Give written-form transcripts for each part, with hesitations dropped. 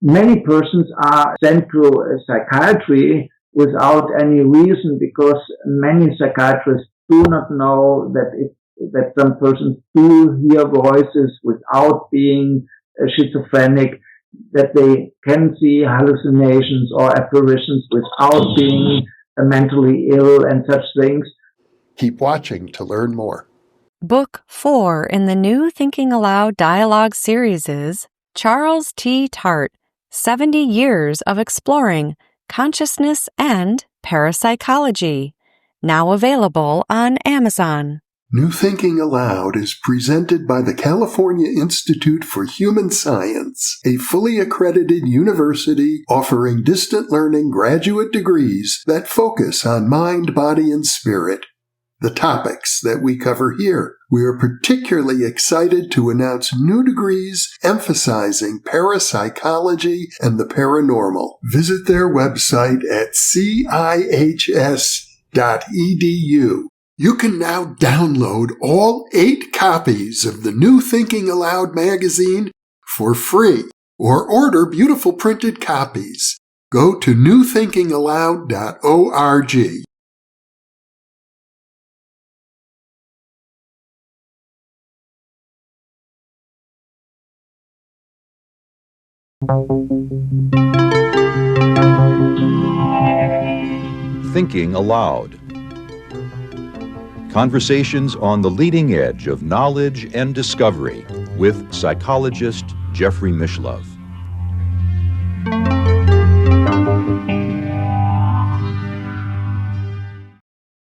Many persons are sent to psychiatry without any reason, because many psychiatrists do not know that some persons do hear voices without being schizophrenic, that they can see hallucinations or apparitions without being mentally ill and such things. Keep watching to learn more. Book 4 in the new Thinking Aloud dialogue series is Charles T. Tart, 70 Years of Exploring Consciousness and Parapsychology, now available on Amazon. New Thinking Aloud is presented by the California Institute for Human Science, a fully accredited university offering distant learning graduate degrees that focus on mind, body, and spirit. The topics that we cover here. We are particularly excited to announce new degrees emphasizing parapsychology and the paranormal. Visit their website at cihs.edu. You can now download all 8 copies of the New Thinking Aloud magazine for free, or order beautiful printed copies. Go to newthinkingaloud.org. Thinking Aloud. Conversations on the leading edge of knowledge and discovery with psychologist Jeffrey Mishlove.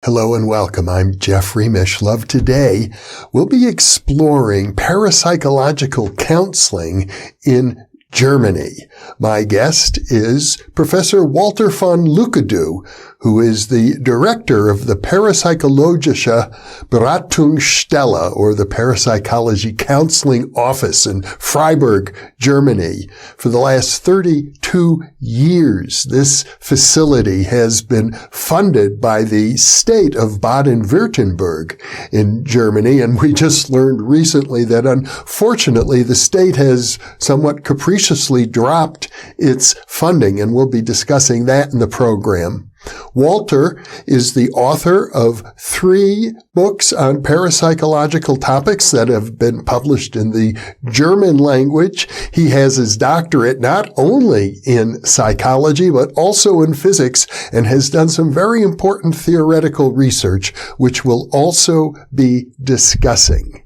Hello and welcome. I'm Jeffrey Mishlove. Today, we'll be exploring parapsychological counseling in Germany. My guest is Professor Walter von Lucadou, who is the director of the Parapsychologische Beratungsstelle, or the Parapsychology Counseling Office in Freiburg, Germany. For the last 32 years, this facility has been funded by the state of Baden-Württemberg in Germany, and we just learned recently that unfortunately the state has somewhat capriciously dropped its funding, and we'll be discussing that in the program. Walter is the author of 3 books on parapsychological topics that have been published in the German language. He has his doctorate not only in psychology, but also in physics, and has done some very important theoretical research, which we'll also be discussing.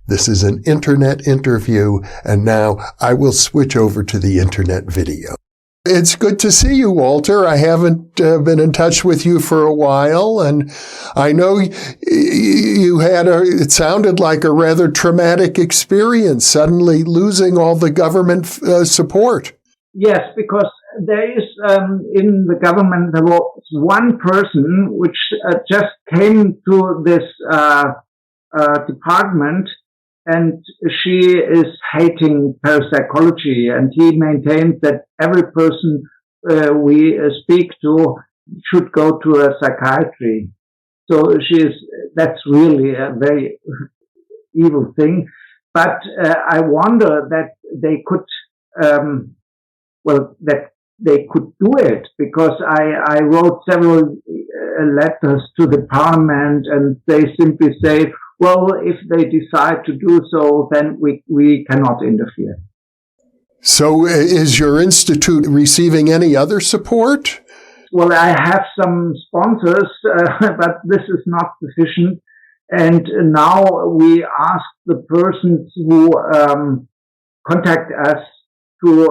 This is an internet interview, and now I will switch over to the internet video. It's good to see you, Walter. I haven't been in touch with you for a while, and I know you had it sounded like a rather traumatic experience, suddenly losing all the government support. Yes, because there is, in the government, there was one person which just came to this department, and she is hating parapsychology, and he maintains that every person we speak to should go to a psychiatry. So that's really a very evil thing. But I wonder that they could, that they could do it, because I wrote several letters to the parliament, and they simply say, well, if they decide to do so, then we cannot interfere. So is your institute receiving any other support? Well, I have some sponsors, but this is not sufficient. And now we ask the persons who contact us to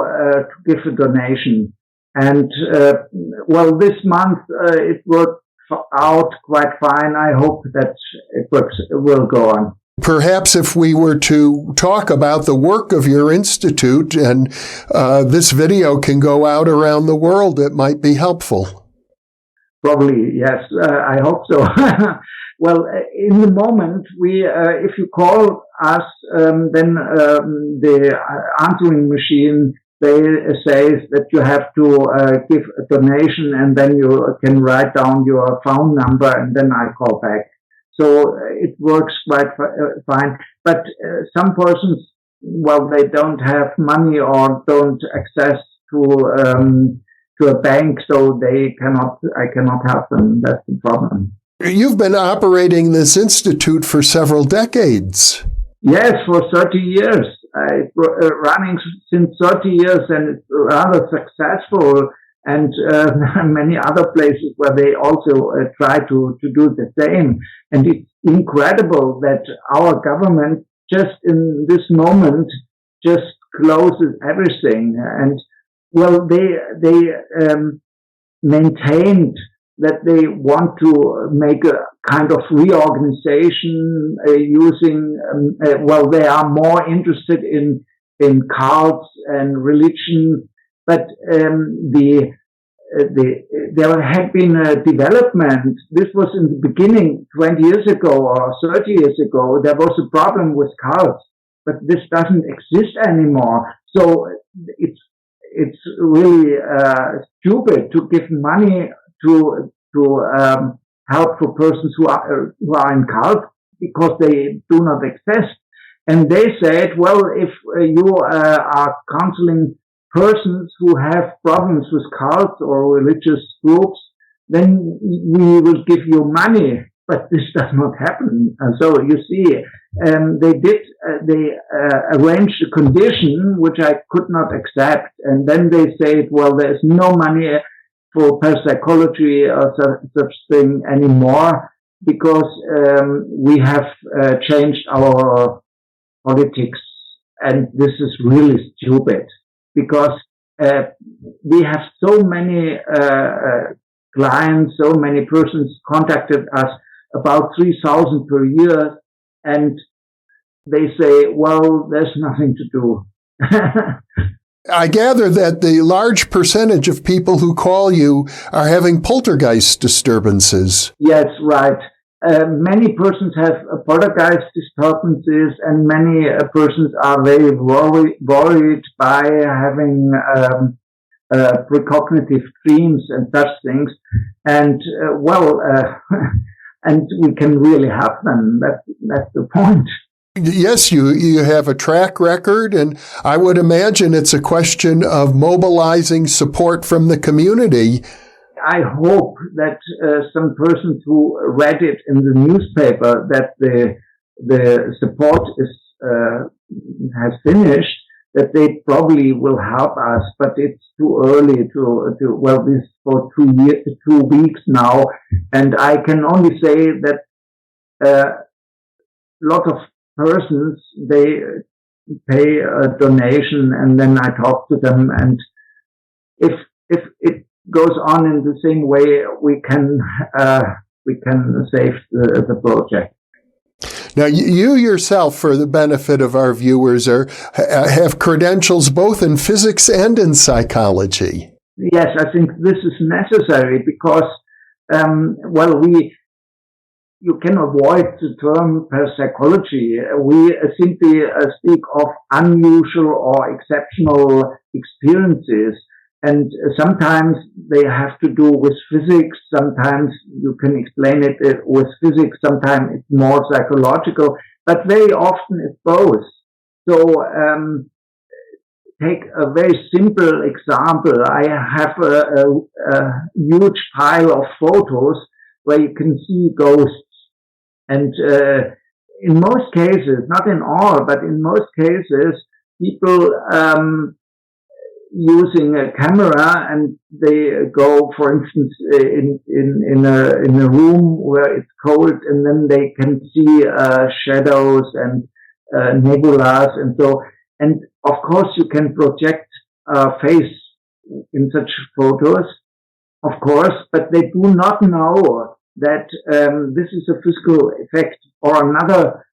give a donation. And, this month it worked out quite fine. I hope that it will go on. Perhaps if we were to talk about the work of your institute, and this video can go out around the world, it might be helpful. Probably, yes. I hope so. Well, in the moment, if you call us, then the answering machine, they say that you have to give a donation, and then you can write down your phone number, and then I call back. So it works quite fine. But some persons they don't have money or don't access to a bank, so I cannot help them. That's the problem. You've been operating this institute for several decades. Yes, for 30 years. It's running since 30 years, and it's rather successful. And many other places where they also try to do the same. And it's incredible that our government just in this moment just closes everything. And they maintained that they want to make a kind of reorganization using, they are more interested in cults and religion. But there had been a development. This was in the beginning, 20 years ago or 30 years ago. There was a problem with cults, but this doesn't exist anymore. So it's really stupid to give money to help for persons who are in cults because they do not exist. And they said, well, if you are counseling persons who have problems with cults or religious groups, then we will give you money. But this does not happen. So you see, they arranged a condition which I could not accept. And then they said, well, there's no money for parapsychology or such thing anymore because we have changed our politics. And this is really stupid. Because we have so many clients, so many persons contacted us, about 3,000 per year, and they say, well, there's nothing to do. I gather that the large percentage of people who call you are having poltergeist disturbances. Yes, right. Many persons have poltergeist disturbances, and many persons are very worried by having precognitive dreams and such things. And and we can really help them. That's the point. Yes, you have a track record, and I would imagine it's a question of mobilizing support from the community. I hope that some persons who read it in the newspaper that the support has finished, that they probably will help us. But it's too early this for 2 weeks now, and I can only say that a lot of persons, they pay a donation, and then I talk to them, and if it goes on in the same way, we can save the project. Now, you yourself, for the benefit of our viewers, have credentials both in physics and in psychology. Yes, I think this is necessary because, you can avoid the term parapsychology. We simply speak of unusual or exceptional experiences. And sometimes they have to do with physics. Sometimes you can explain it with physics. Sometimes it's more psychological. But very often it's both. So take a very simple example. I have a huge pile of photos where you can see ghosts. And in most cases, not in all, but in most cases, people using a camera, and they go, for instance, in a room where it's cold, and then they can see shadows and nebulas, and so. And of course, you can project a face in such photos, of course, but they do not know that this is a physical effect or another.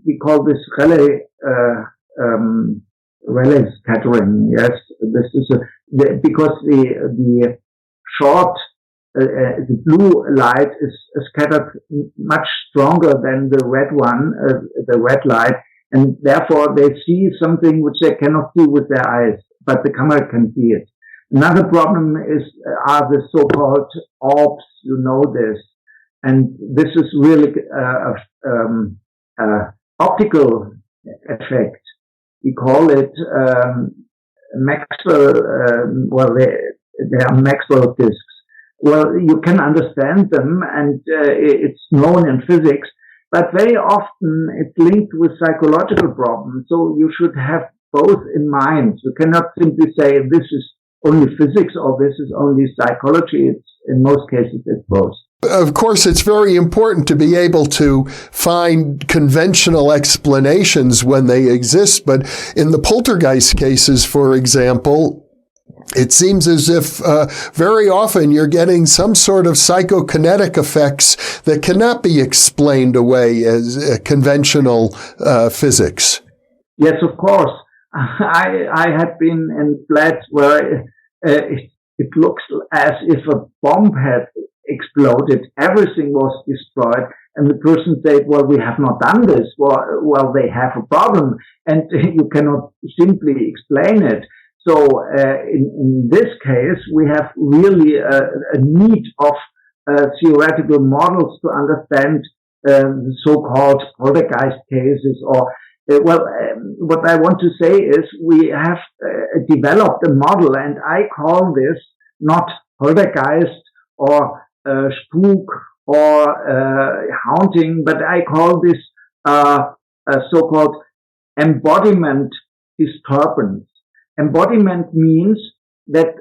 We call this Relay scattering. Yes, this is because the short, the blue light is scattered much stronger than the red one, the red light, and therefore they see something which they cannot see with their eyes, but the camera can see it. Another problem are the so-called orbs. You know this, and this is really optical effect. we call it Maxwell, they are Maxwell disks. Well, you can understand them, and it's known in physics, but very often it's linked with psychological problems. So you should have both in mind. You cannot simply say this is only physics or this is only psychology. It's, in most cases, it's both. Of course, it's very important to be able to find conventional explanations when they exist. But in the poltergeist cases, for example, it seems as if very often you're getting some sort of psychokinetic effects that cannot be explained away as conventional physics. Yes, of course. I have been in flats where it looks as if a bomb had exploded. Everything was destroyed. And the person said, well, we have not done this. Well, they have a problem. And you cannot simply explain it. So in this case, we have really a need of theoretical models to understand the so-called poltergeist cases. Or what I want to say is we have developed a model, and I call this not poltergeist or spook or haunting, but I call this a so-called embodiment disturbance. Embodiment means that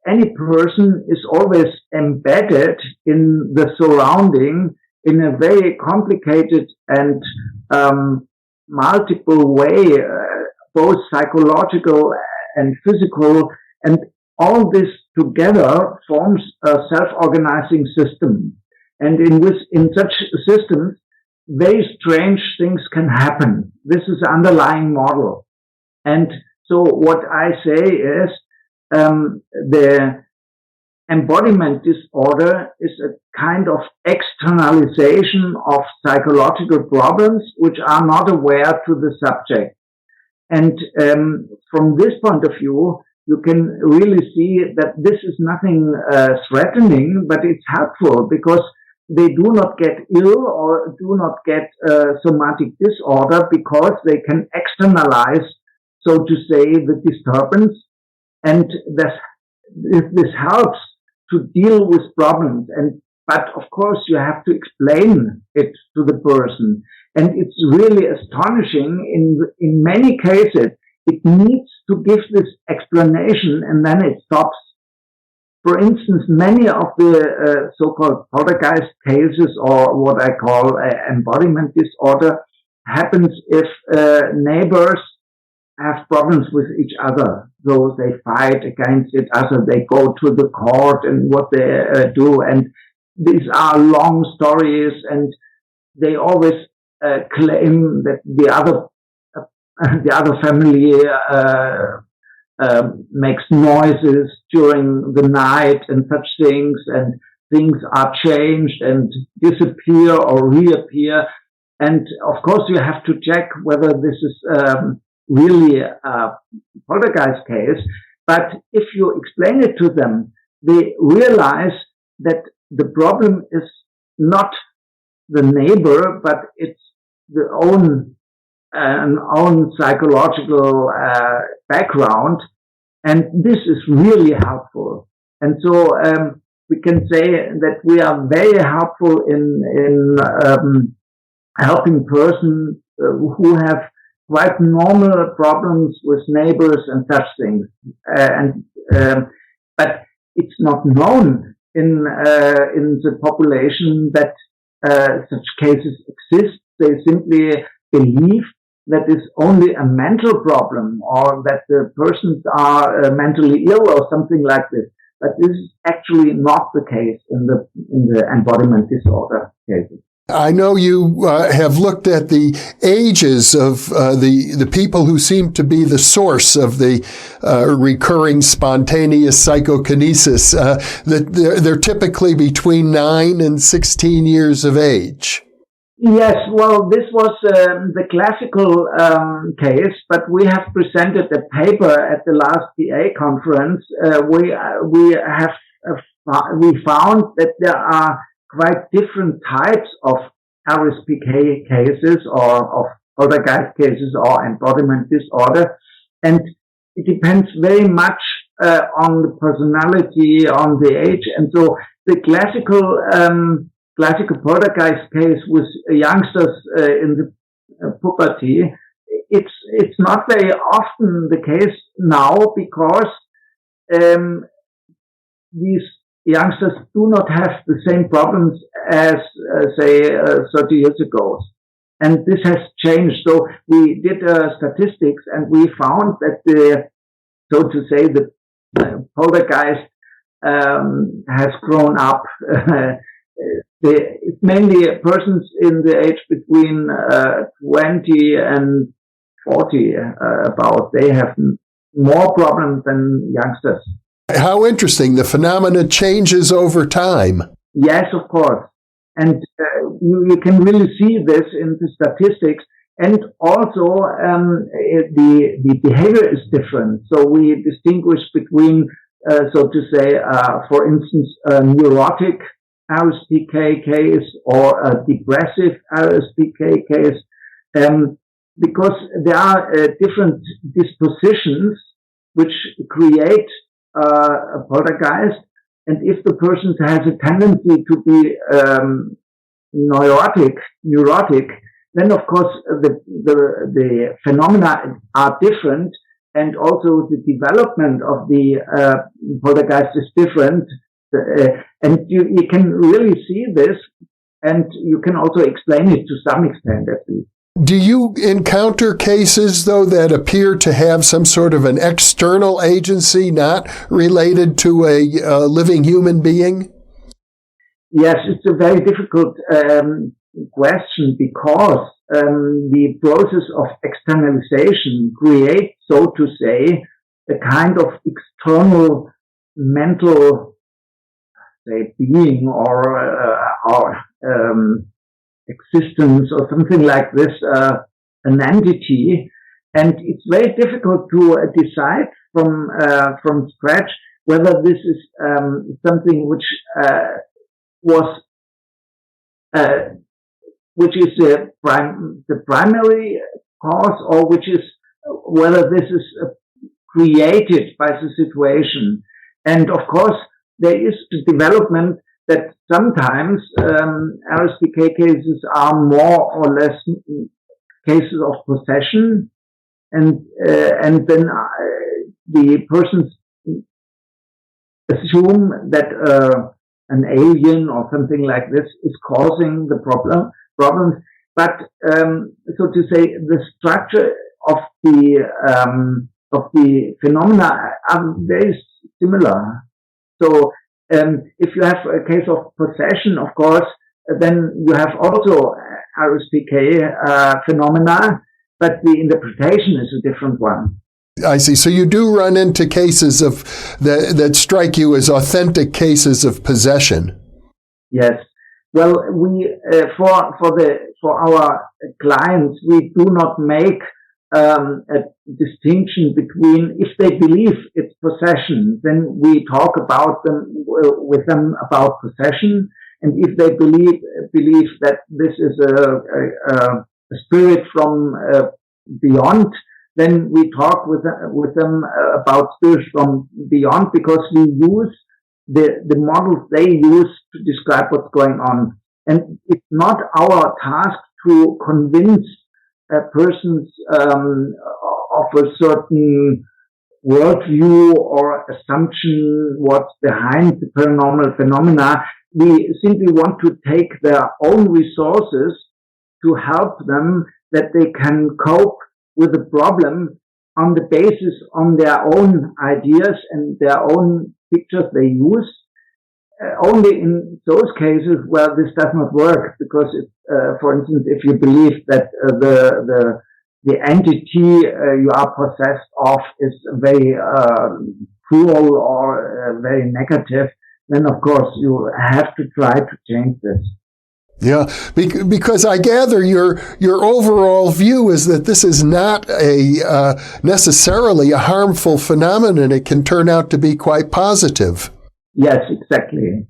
any person is always embedded in the surrounding in a very complicated and multiple way, both psychological and physical, and all this together forms a self-organizing system. And in such systems, very strange things can happen. This is the underlying model. And so what I say is the embodiment disorder is a kind of externalization of psychological problems which are not aware to the subject. And from this point of view, you can really see that this is nothing threatening, but it's helpful because they do not get ill or do not get somatic disorder because they can externalize, so to say, the disturbance. And this helps to deal with problems. But of course, you have to explain it to the person. And it's really astonishing. In many cases, it needs to give this explanation and then it stops. For instance, many of the so-called poltergeist cases, or what I call embodiment disorder, happens if neighbors have problems with each other. So they fight against each other, they go to the court and what they do. And these are long stories, and they always claim that the other family makes noises during the night and such things, and things are changed and disappear or reappear. And of course, you have to check whether this is really a poltergeist case. But if you explain it to them, they realize that the problem is not the neighbor, but it's an own psychological background, and this is really helpful. And so we can say that we are very helpful in helping persons who have quite normal problems with neighbors and such things. But it's not known in the population that such cases exist. They simply believe that it's only a mental problem, or that the persons are mentally ill or something like this. But this is actually not the case in the embodiment disorder cases. I know you have looked at the ages of the people who seem to be the source of the recurring spontaneous psychokinesis. That they're typically between 9 and 16 years of age. Yes, well, this was the classical case, but we have presented a paper at the last PA conference. We found that there are quite different types of RSPK cases or of poltergeist cases or embodiment disorder. And it depends very much on the personality, on the age. And so the classical poltergeist case with youngsters in the puberty, it's not very often the case now because these youngsters do not have the same problems as, say, 30 years ago. And this has changed. So we did statistics and we found that the poltergeist has grown up. It's mainly persons in the age between 20 and 40 about. They have more problems than youngsters. How interesting. The phenomena changes over time. Yes, of course. And you can really see this in the statistics. And also, the behavior is different. So we distinguish between, for instance, a neurotic RSPK case or a depressive RSPK case, because there are different dispositions which create a poltergeist. And if the person has a tendency to be neurotic, then of course the phenomena are different, and also the development of the poltergeist is different. And you can really see this, and you can also explain it to some extent at least. Do you encounter cases, though, that appear to have some sort of an external agency not related to a living human being? Yes, it's a very difficult question because the process of externalization creates, so to say, a kind of external mental, say, being or existence or something like this, an entity, and it's very difficult to decide from scratch whether this is something which is the primary cause, or whether this is created by the situation. And of course, there is the development that sometimes RSPK cases are more or less cases of possession, and then the persons assume that an alien or something like this is causing the problems. But so to say, the structure of the phenomena are very similar. So if you have a case of possession, of course, then you have also RSPK phenomena, but the interpretation is a different one. I see. So you do run into cases that strike you as authentic cases of possession. Yes. Well, we for our clients, we do not make a distinction between, if they believe it's possession, then we talk with them about possession, and if they believe that this is a spirit from beyond, then we talk with them about spirits from beyond, because we use the models they use to describe what's going on. And it's not our task to convince persons of a certain worldview or assumption what's behind the paranormal phenomena. We simply want to take their own resources to help them, that they can cope with the problem on the basis on their own ideas and their own pictures they use. Only in those cases where this does not work, because for instance, if you believe that the entity you are possessed of is very cruel or very negative, then of course you have to try to change this. Yeah, because I gather your overall view is that this is not necessarily a harmful phenomenon. It can turn out to be quite positive. Yes, exactly.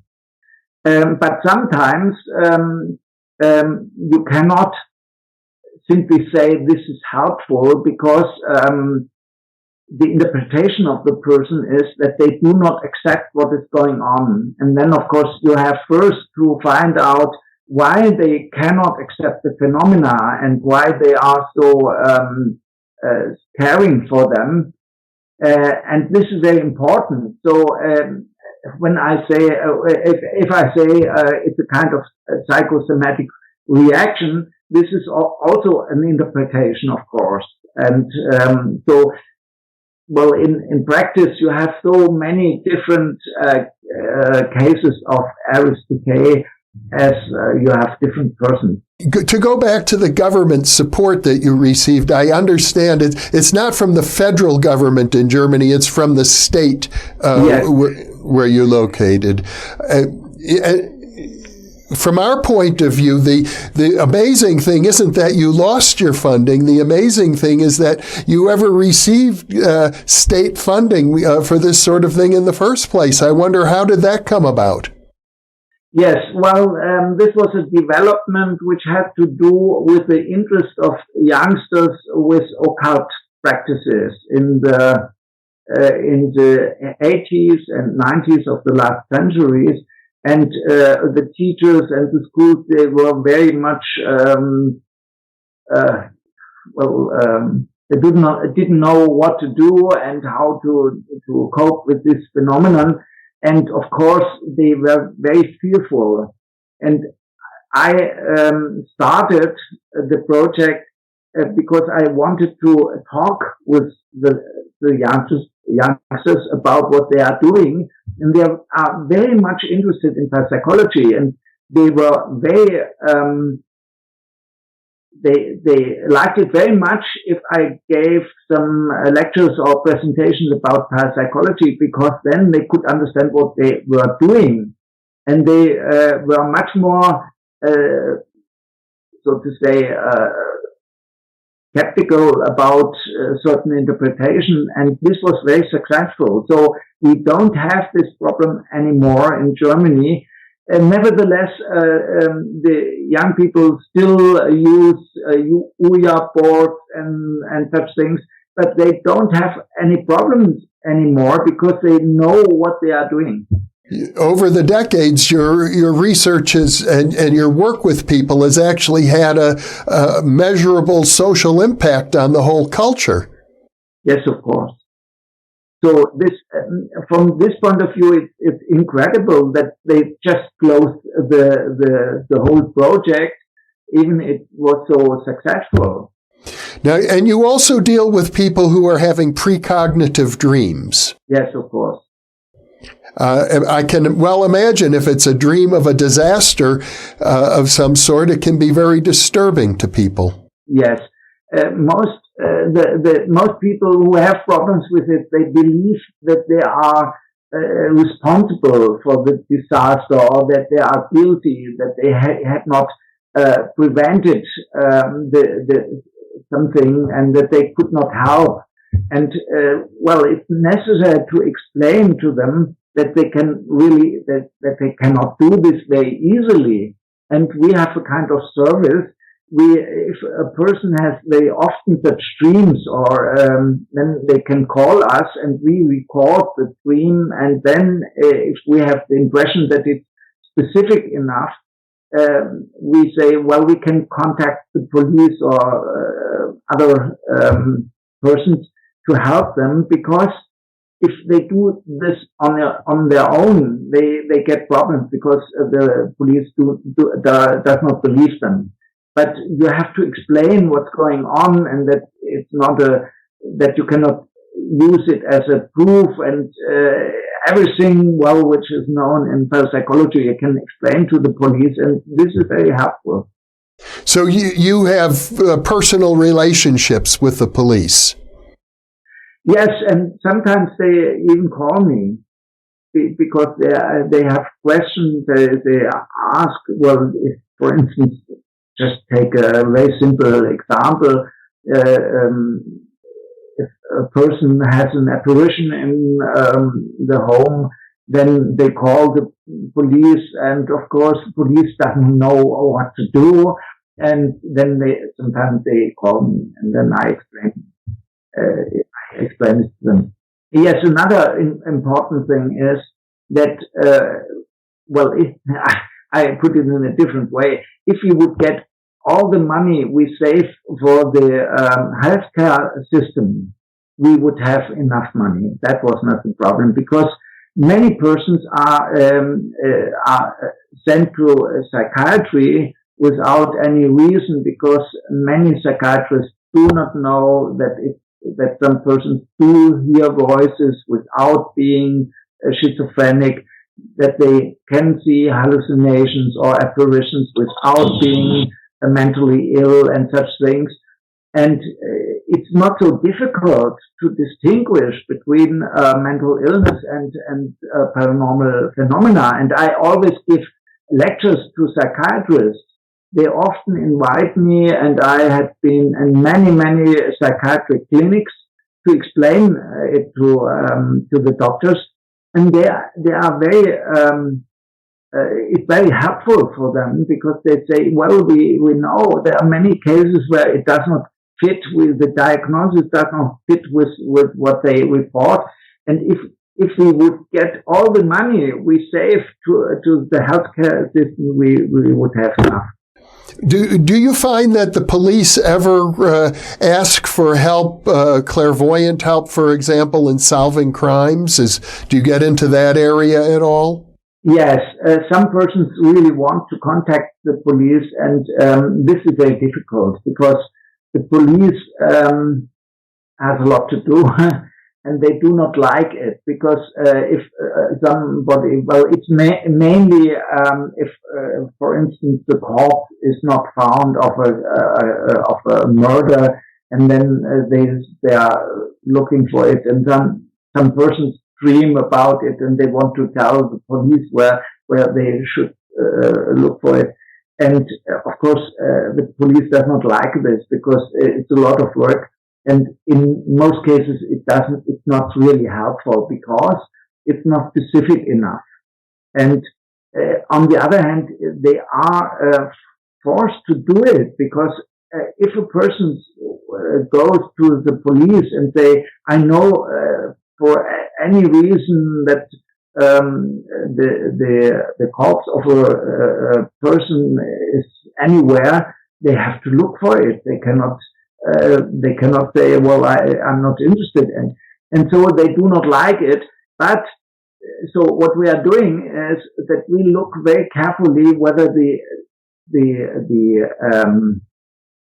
But sometimes you cannot simply say this is helpful because the interpretation of the person is that they do not accept what is going on. And then, of course, you have first to find out why they cannot accept the phenomena and why they are so caring for them. And this is very important. So when I say, if I say it's a kind of psychosomatic reaction, this is also an interpretation, of course. And so, well, in practice, you have so many different cases of iris decay as you have different persons. To go back to the government support that you received, I understand it's not from the federal government in Germany, it's from the state Yes. where you're located. From our point of view, the amazing thing isn't that you lost your funding. The amazing thing is that you ever received state funding for this sort of thing in the first place. I wonder, how did that come about? Yes, well, this was a development which had to do with the interest of youngsters with occult practices in the 80s and 90s of the last centuries. And the teachers and the schools, they were very much, they didn't know what to do and how to cope with this phenomenon. And of course, they were very fearful. And I started the project because I wanted to talk with the youngsters about what they are doing. And they are very much interested in parapsychology, and they were very, they liked it very much if I gave some lectures or presentations about parapsychology, because then they could understand what they were doing. And they were much more, so to say, skeptical about certain interpretation, and this was very successful. So we don't have this problem anymore in Germany. Nevertheless, the young people still use Ouija boards and such things, but they don't have any problems anymore because they know what they are doing. Over the decades, your research and your work with people has actually had a measurable social impact on the whole culture. Yes, of course. So this, from this point of view, it's incredible that they just closed the whole project, even it was so successful. Now, and you also deal with people who are having precognitive dreams. Yes, of course. I can well imagine if it's a dream of a disaster of some sort, it can be very disturbing to people. Yes, most people who have problems with it, they believe that they are responsible for the disaster, or that they are guilty, that they had not prevented something, and that they could not help. And well, it's necessary to explain to them that they can really, that they cannot do this very easily. And we have a kind of service. If a person has very often such dreams, or then they can call us and we record the dream. And then if we have the impression that it's specific enough, we say, well, we can contact the police or other persons to help them, because if they do this on their own, they get problems, because the police does not believe them. But you have to explain what's going on, and that it's not that you cannot use it as a proof, and everything, well, which is known in parapsychology, you can explain to the police, and this is very helpful. So you have personal relationships with the police? Yes, and sometimes they even call me because they have questions. They ask, well, if, for instance, just take a very simple example. If a person has an apparition in the home, then they call the police, and of course, the police doesn't know what to do. and then sometimes they call me, and then I explain it to them. Yes, another important thing is that, I put it in a different way. If we would get all the money we save for the healthcare system, we would have enough money. That was not the problem, because many persons are sent to psychiatry without any reason, because many psychiatrists do not know that some persons do hear voices without being schizophrenic, that they can see hallucinations or apparitions without being mentally ill and such things. And it's not so difficult to distinguish between mental illness and paranormal phenomena. And I always give lectures to psychiatrists. They often invite me, and I have been in many psychiatric clinics to explain it to the doctors. And they are very, it's very helpful for them, because they say, well, we know there are many cases where it does not fit with the diagnosis, does not fit with what they report. And if we would get all the money we save to the healthcare system, we would have enough. Do you find that the police ever ask for help, clairvoyant help, for example, in solving crimes? Do you get into that area at all? Yes, some persons really want to contact the police, and this is very difficult, because the police has a lot to do, and they do not like it, because if somebody, well, it's mainly if, for instance, the corpse is not found of a murder, and then they are looking for it, and some persons dream about it, and they want to tell the police where they should look for it. And of course, the police does not like this, because it's a lot of work. And in most cases, it's not really helpful, because it's not specific enough. And on the other hand, they are forced to do it, because if a person goes to the police and say, I know for any reason that the corpse of a person is anywhere, they have to look for it. They cannot say, well, I'm not interested in. And so they do not like it. But so what we are doing is that we look very carefully whether the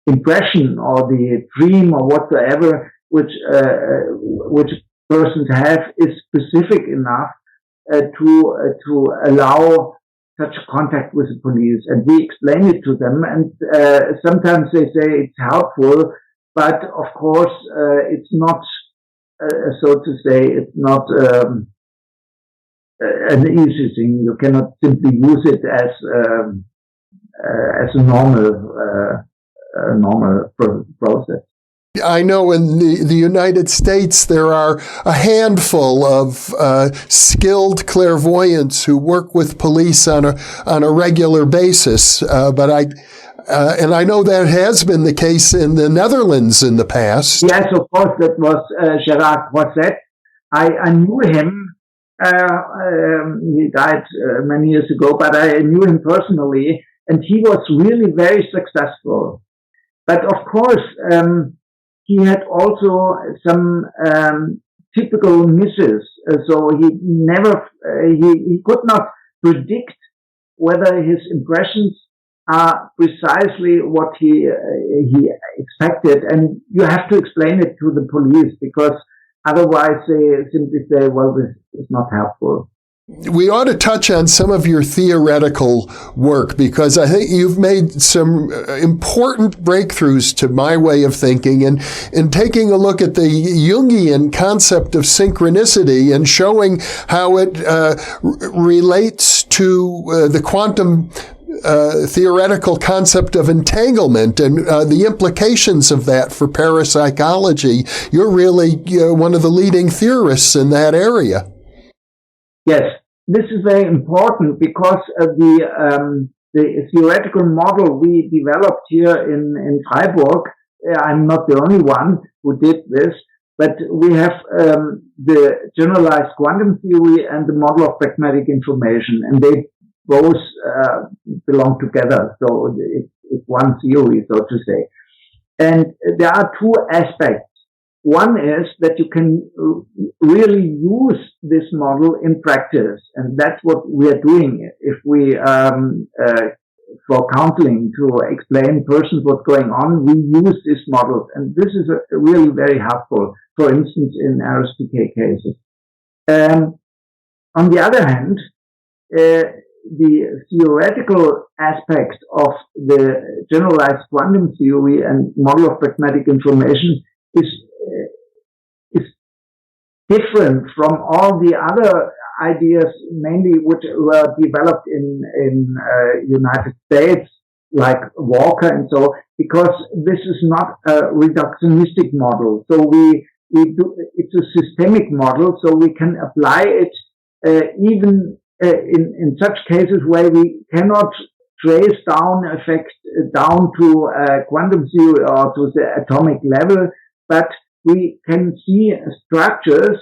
impression or the dream or whatsoever which persons have is specific enough to allow such contact with the police. And we explain it to them, and sometimes they say it's helpful, but of course it's not, so to say, it's not an easy thing. You cannot simply use it as a normal process. I know in the United States there are a handful of skilled clairvoyants who work with police on a regular basis, but I know that has been the case in the Netherlands in the past. Yes, of course, that was Gerard Croisset. I knew him. He died many years ago, but I knew him personally, and he was really very successful. But of course, he had also some typical misses. So he could not predict whether his impressions are precisely what he expected, and you have to explain it to the police, because otherwise they simply say, well, this is not helpful. We ought to touch on some of your theoretical work, because I think you've made some important breakthroughs to my way of thinking, and in taking a look at the Jungian concept of synchronicity and showing how it relates to the quantum theoretical concept of entanglement and the implications of that for parapsychology. You're really one of the leading theorists in that area. Yes, this is very important, because the the theoretical model we developed here in Freiburg, I'm not the only one who did this, but we have the generalized quantum theory and the model of pragmatic information, and they both belong together. So it's one theory, so to say. And there are two aspects. One is that you can really use this model in practice, and that's what we are doing. If we, for counseling, to explain persons what's going on, we use this model, and this is really very helpful, for instance, in RSPK cases. On the other hand, the theoretical aspect of the generalized quantum theory and model of pragmatic information is different from all the other ideas, mainly which were developed in United States, like Walker and so, because this is not a reductionistic model. So we do, it's a systemic model, so we can apply it even in such cases where we cannot trace down effects down to quantum theory or to the atomic level, but we can see structures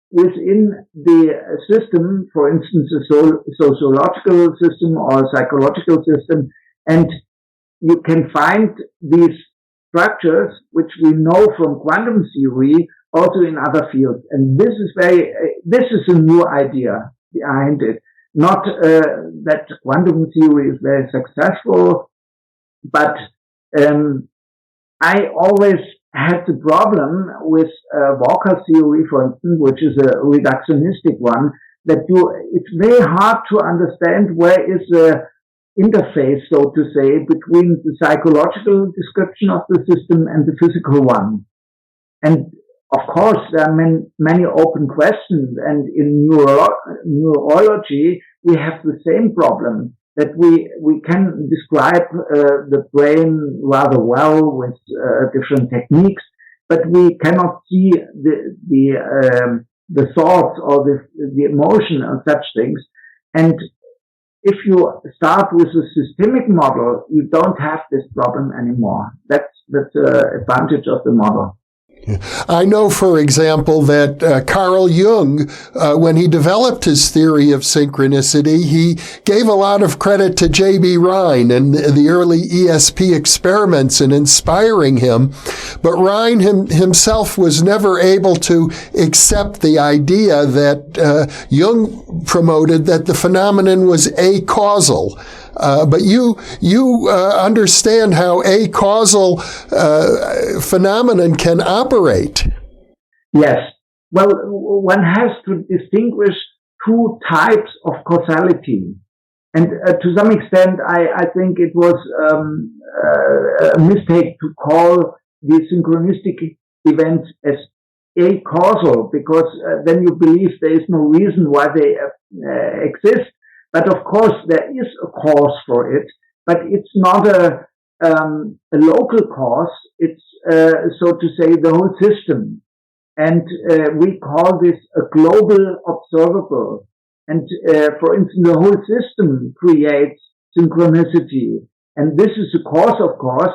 within the system, for instance, a sociological system or a psychological system, and you can find these structures, which we know from quantum theory, also in other fields. And this is a new idea behind it. Not that quantum theory is very successful, but I always had the problem with Walker theory, for instance, which is a reductionistic one, that it's very hard to understand where is the interface, so to say, between the psychological description of the system and the physical one. And of course, there are many open questions, and in neurology, we have the same problem, that we can describe the brain rather well with different techniques, but we cannot see the thoughts or the emotion and such things. And if you start with a systemic model, you don't have this problem anymore. That's the advantage of the model. I know, for example, that Carl Jung, when he developed his theory of synchronicity, he gave a lot of credit to J.B. Rhine and the early ESP experiments in inspiring him. But Rhine himself was never able to accept the idea that Jung promoted, that the phenomenon was acausal. But you understand how a causal phenomenon can operate. Yes. Well, one has to distinguish two types of causality. And to some extent, I think it was a mistake to call the synchronistic events as acausal, because then you believe there is no reason why they exist. But of course, there is a cause for it, but it's not a local cause. It's, so to say, the whole system. And we call this a global observable. And for instance, the whole system creates synchronicity. And this is a cause, of course,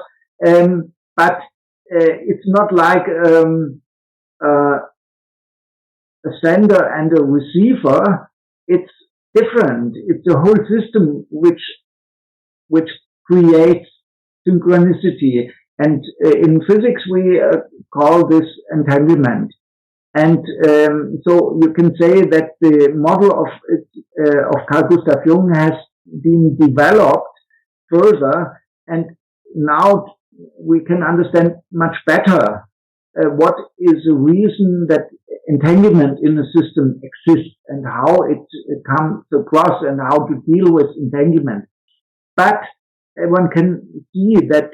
but it's not like a sender and a receiver. It's different. It's the whole system which creates synchronicity. And in physics, we call this entanglement. And so you can say that the model of Carl Gustav Jung has been developed further, and now we can understand much better what is the reason that entanglement in a system exists and how it comes across and how to deal with entanglement. But one can see that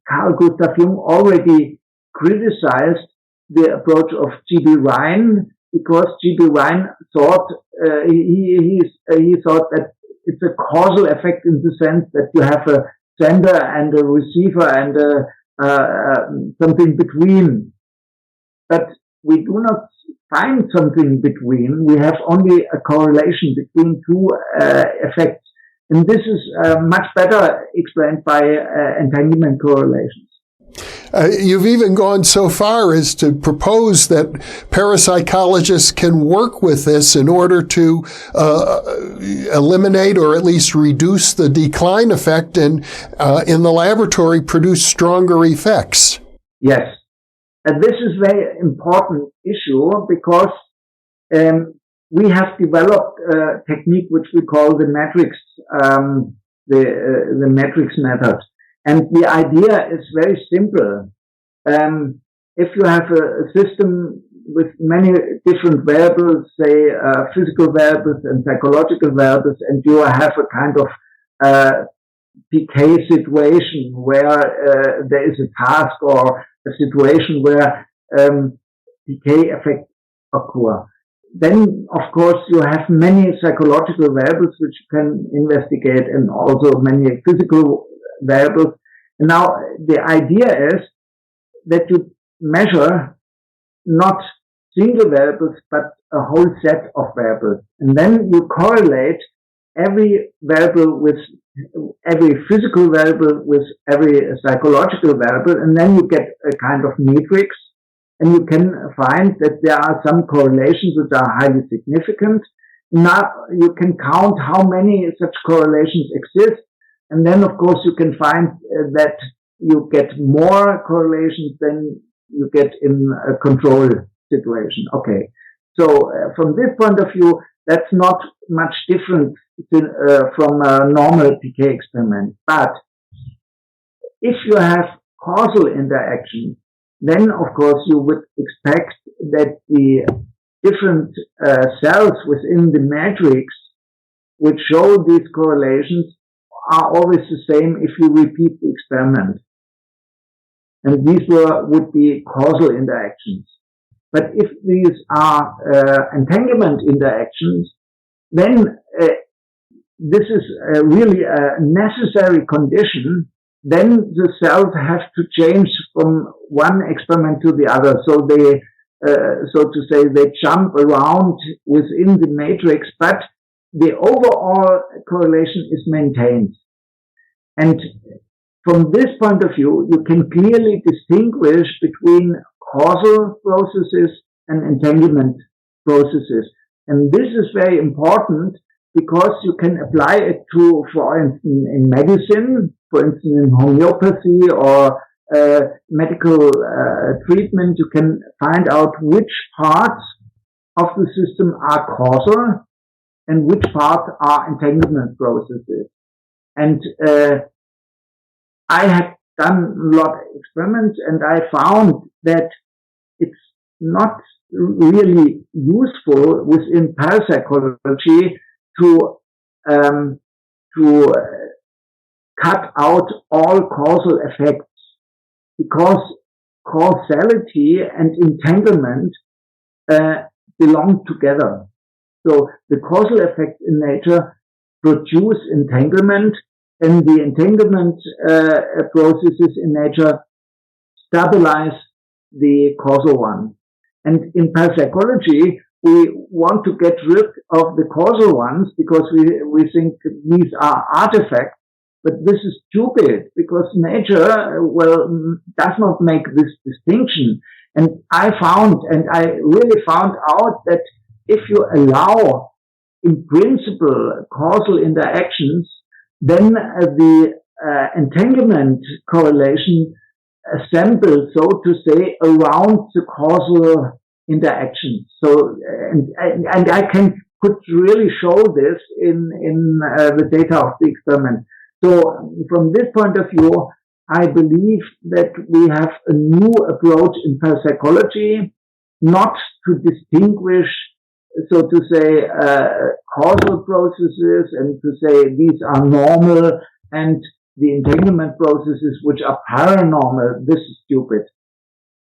Carl Gustav Jung already criticized the approach of G.B. Rhine, because G.B. Rhine thought he thought that it's a causal effect in the sense that you have a sender and a receiver and something between. But we do not find something between. We have only a correlation between two effects. And this is much better explained by entanglement correlations. You've even gone so far as to propose that parapsychologists can work with this in order to eliminate or at least reduce the decline effect and in the laboratory produce stronger effects. Yes. This is a very important issue because we have developed a technique which we call the matrix, the matrix method. And the idea is very simple. If you have a system with many different variables, say physical variables and psychological variables, and you have a kind of PK situation where there is a task or a situation where PK effects occur, then of course you have many psychological variables which you can investigate and also many physical variables. And now the idea is that you measure not single variables but a whole set of variables, and then you correlate every variable with every physical variable with every psychological variable, and then you get a kind of matrix, and you can find that there are some correlations which are highly significant. Now you can count how many such correlations exist, and then of course you can find that you get more correlations than you get in a control situation. Okay, so from this point of view, that's not much different from a normal PK experiment. But if you have causal interaction, then of course you would expect that the different cells within the matrix which show these correlations are always the same if you repeat the experiment. And these would be causal interactions. But if these are entanglement interactions, then this is really a necessary condition. Then the cells have to change from one experiment to the other. So they, so to say, they jump around within the matrix, but the overall correlation is maintained. And from this point of view, you can clearly distinguish between causal processes and entanglement processes. And this is very important because you can apply it to, for instance, in medicine, for instance, in homeopathy or medical treatment. You can find out which parts of the system are causal and which parts are entanglement processes. And I have done a lot of experiments, and I found that it's not really useful within parapsychology to cut out all causal effects, because causality and entanglement belong together. So the causal effects in nature produce entanglement, and the entanglement processes in nature stabilize the causal one. And in parapsychology, we want to get rid of the causal ones because we think these are artifacts. But this is stupid because nature, does not make this distinction. And I really found out that if you allow, in principle, causal interactions, then the entanglement correlation assembles, so to say, around the causal interaction. So, and I could really show this in the data of the experiment. So, from this point of view, I believe that we have a new approach in parapsychology, not to distinguish, so to say, causal processes and to say these are normal and the entanglement processes which are paranormal. This is stupid.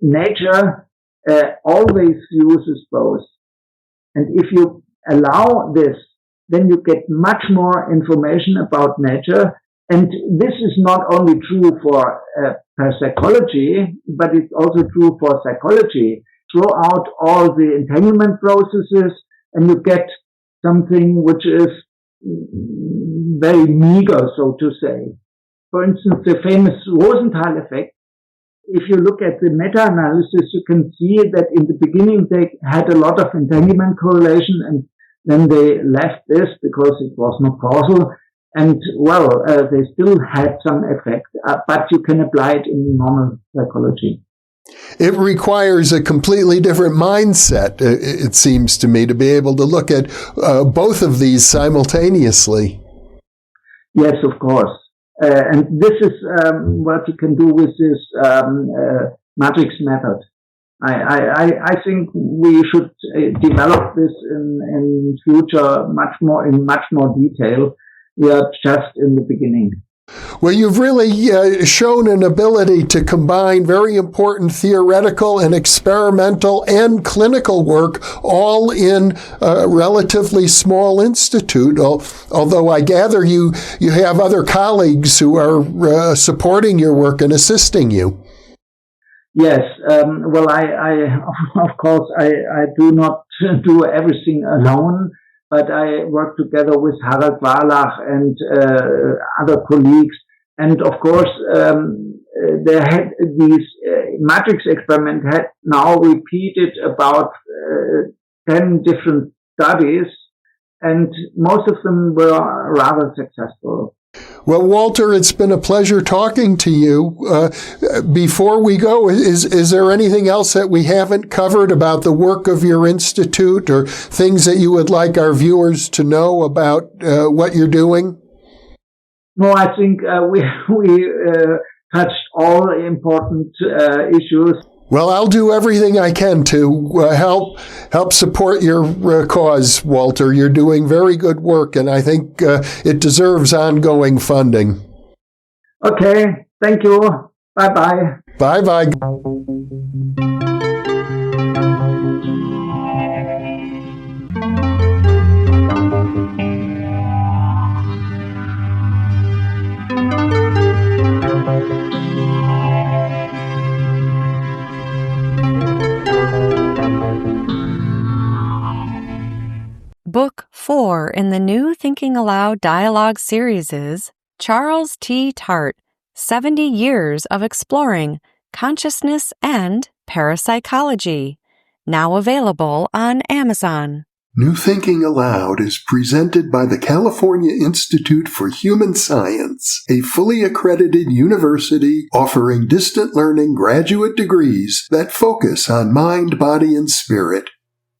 Nature always uses both. And if you allow this, then you get much more information about nature. And this is not only true for parapsychology, but it's also true for psychology. Throw out all the entanglement processes and you get something which is very meager, so to say. For instance, the famous Rosenthal effect. If you look at the meta-analysis, you can see that in the beginning they had a lot of entanglement correlation, and then they left this because it was not causal. And, well, they still had some effect, but you can apply it in normal psychology. It requires a completely different mindset, it seems to me, to be able to look at both of these simultaneously. Yes, of course. And this is what you can do with this matrix method. I think we should develop this in future in much more detail. We are just in the beginning. Well, you've really shown an ability to combine very important theoretical and experimental and clinical work all in a relatively small institute, although I gather you have other colleagues who are supporting your work and assisting you. Yes. Well, I of course, I do not do everything alone, but I work together with Harald Warlach and other colleagues. And of course, they had these matrix experiment had now repeated about 10 different studies, and most of them were rather successful. Well, Walter, it's been a pleasure talking to you. Before we go, is there anything else that we haven't covered about the work of your institute, or things that you would like our viewers to know about what you're doing? No, I think we touched all important issues. Well, I'll do everything I can to help support your cause, Walter. You're doing very good work, and I think it deserves ongoing funding. Okay, thank you. Bye-bye. Bye-bye. Book 4 in the new Thinking Aloud dialogue series is Charles T. Tart, 70 Years of Exploring Consciousness and Parapsychology, now available on Amazon. New Thinking Aloud is presented by the California Institute for Human Science, a fully accredited university offering distant learning graduate degrees that focus on mind, body, and spirit.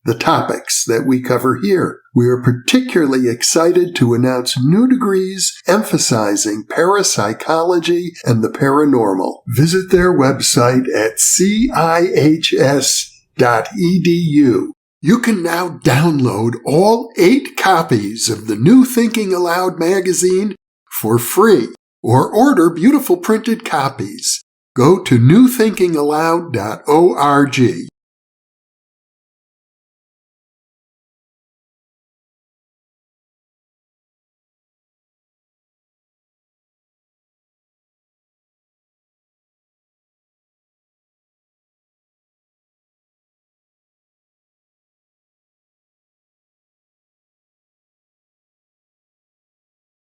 The topics that we cover here. We are particularly excited to announce new degrees emphasizing parapsychology and the paranormal. Visit their website at cihs.edu. You can now download all 8 copies of the New Thinking Aloud magazine for free, or order beautiful printed copies. Go to newthinkingaloud.org.